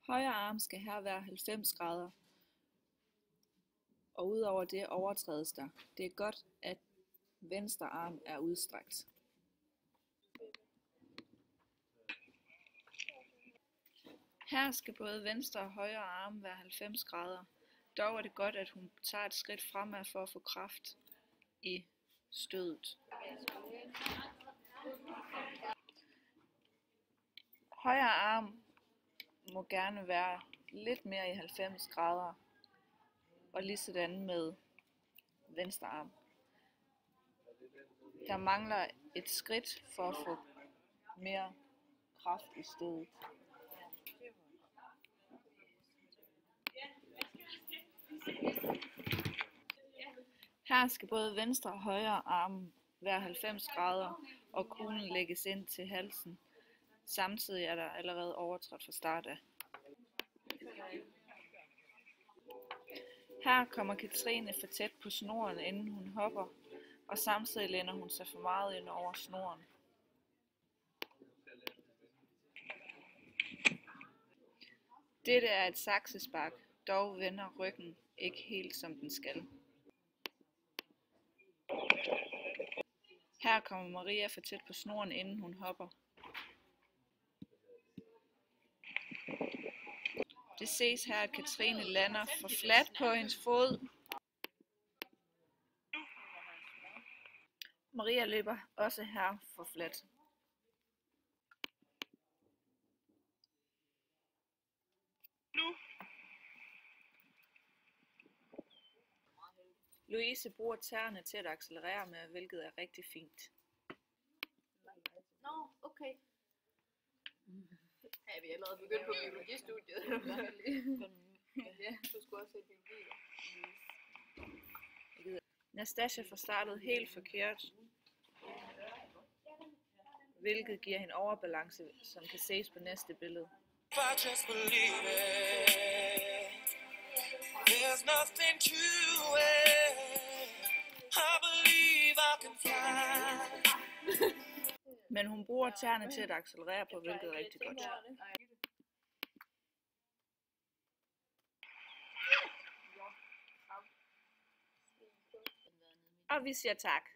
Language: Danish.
Højre arm skal her være 90 grader, og udover det overtrædes der. Det er godt, at venstre arm er udstrakt. Her skal både venstre og højre arm være 90 grader. Dog er det godt, at hun tager et skridt fremad for at få kraft i stødet. Højre arm må gerne være lidt mere i 90 grader, og ligesådan med venstre arm. Der mangler et skridt for at få mere kraft i stødet. Her skal både venstre og højre arm være 90 grader, og kuglen lægges ind til halsen. Samtidig er der allerede overtrådt fra start af. Her kommer Katrine for tæt på snoren, inden hun hopper, og samtidig læner hun sig for meget ind over snoren. Dette er et saksespark, dog vender ryggen ikke helt som den skal. Her kommer Maria for tæt på snoren, inden hun hopper. Det ses her, at Katrine lander for fladt på hendes fod. Maria løber også her for fladt. Louise bruger tæerne til at accelerere med, hvilket er rigtig fint. Nå, okay. Ja, vi er allerede begyndt på biologistudiet. Ja, du skulle også se biologi. Nastasia får startet helt forkert, hvilket giver hende overbalance, som kan ses på næste billede. There's nothing to it. I believe I can fly. Men hun bruger tæerne til at accelerere på, hvilket er rigtig godt. Og vi siger tak.